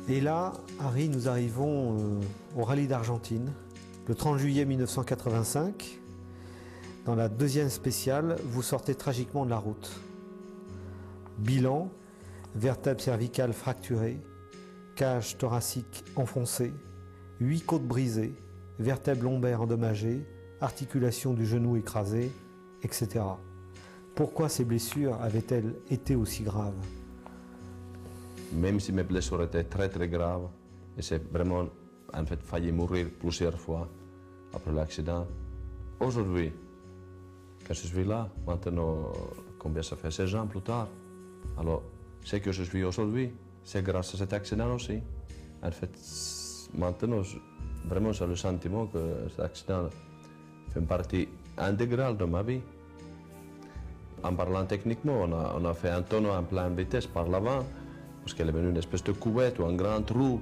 Et là, Harry, nous arrivons au rallye d'Argentine, le 30 juillet 1985. Dans la deuxième spéciale, vous sortez tragiquement de la route. Bilan, vertèbre cervicale fracturée, cage thoracique enfoncée, 8 côtes brisées, vertèbre lombaire endommagée, articulation du genou écrasée, etc. Pourquoi ces blessures avaient-elles été aussi graves? Même si mes blessures étaient très très graves, et j'ai vraiment en fait failli mourir plusieurs fois après l'accident, aujourd'hui, quand je suis là, maintenant, combien ça fait 16 ans plus tard, alors ce que je suis aujourd'hui, c'est grâce à cet accident aussi. En fait, maintenant, vraiment j'ai le sentiment que cet accident fait partie intégrale de ma vie. En parlant techniquement, on a fait un tonneau en pleine vitesse par l'avant, parce qu'il est venu une espèce de cuvette ou un grand trou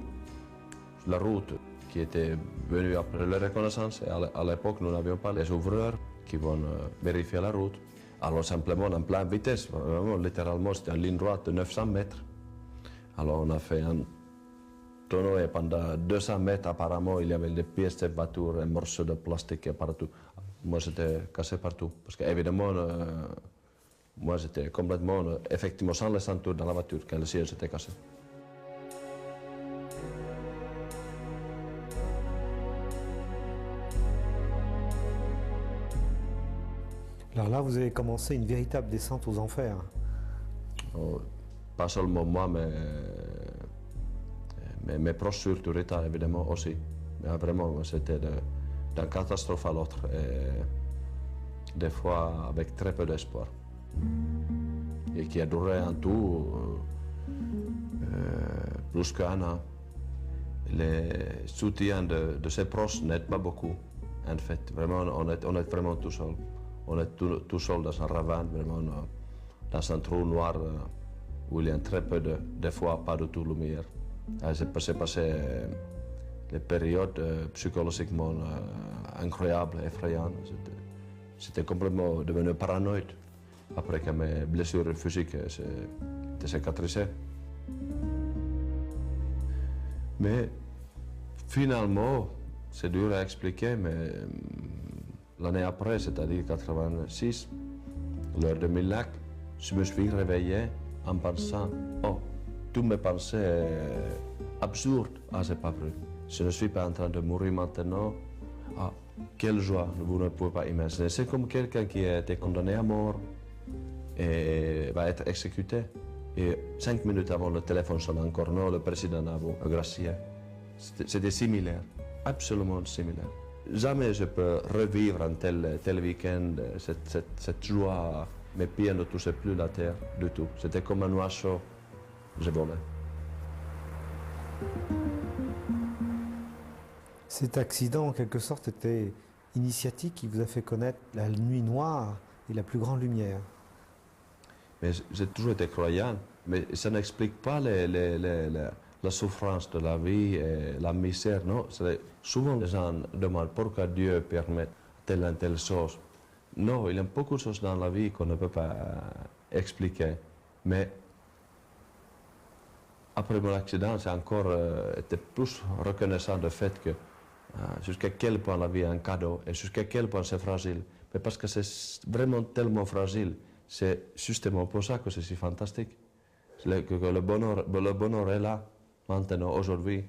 sur la route qui était venu après la reconnaissance. Et à l'époque, nous n'avions pas les ouvreurs qui vont vérifier la route. Alors simplement en pleine vitesse, vraiment, littéralement c'était une ligne droite de 900 mètres. Alors on a fait un tonneau et pendant 200 mètres apparemment il y avait des pièces de voiture, un morceau de plastique partout. Moi j'étais cassé partout parce qu'évidemment moi j'étais complètement effectivement sans les ceintures dans la voiture quand le siège était cassé. Alors là, vous avez commencé une véritable descente aux enfers. Oh, pas seulement moi, mais mes proches sur tout retard évidemment aussi. Mais vraiment, c'était d'une catastrophe à l'autre et des fois avec très peu d'espoir. Et qui a duré en tout plus qu'un an. Les soutiens de ses proches n'aident pas beaucoup. En fait, vraiment, on est vraiment tout seul. On est tout seul dans un ravin, vraiment dans un trou noir où il y a très peu des fois pas du tout lumière. C'est passé les périodes psychologiquement incroyables, effrayantes. J'étais complètement devenu paranoïde après que mes blessures physiques étaient cicatrisées. Mais finalement, c'est dur à expliquer, mais l'année après, c'est-à-dire 86, l'heure de Milac, je me suis réveillé en pensant, oh, toutes mes pensées absurdes, ah c'est pas vrai, je ne suis pas en train de mourir maintenant, ah, quelle joie, vous ne pouvez pas imaginer. C'est comme quelqu'un qui a été condamné à mort et va être exécuté. Et 5 minutes avant, le téléphone sonne encore, non, le président a gracié. C'était similaire, absolument similaire. Jamais je peux revivre un tel week-end, cette joie. Mes pieds ne touchaient plus la terre du tout. C'était comme un oiseau, je volais. Cet accident, en quelque sorte, était initiatique qui vous a fait connaître la nuit noire et la plus grande lumière. Mais j'ai toujours été croyant, mais ça n'explique pas la souffrance de la vie et la misère, non. Souvent les gens demandent pourquoi Dieu permet telle ou telle chose. Non, il y a beaucoup de choses dans la vie qu'on ne peut pas expliquer. Mais après mon accident, j'ai encore été plus reconnaissant du fait que jusqu'à quel point la vie est un cadeau et jusqu'à quel point c'est fragile. Mais parce que c'est vraiment tellement fragile, c'est justement pour ça que c'est si fantastique. Que le bonheur est là, maintenant, aujourd'hui.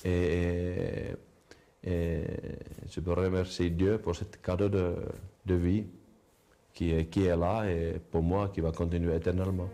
Et je peux remercier Dieu pour ce cadeau de vie qui est là et pour moi qui va continuer éternellement.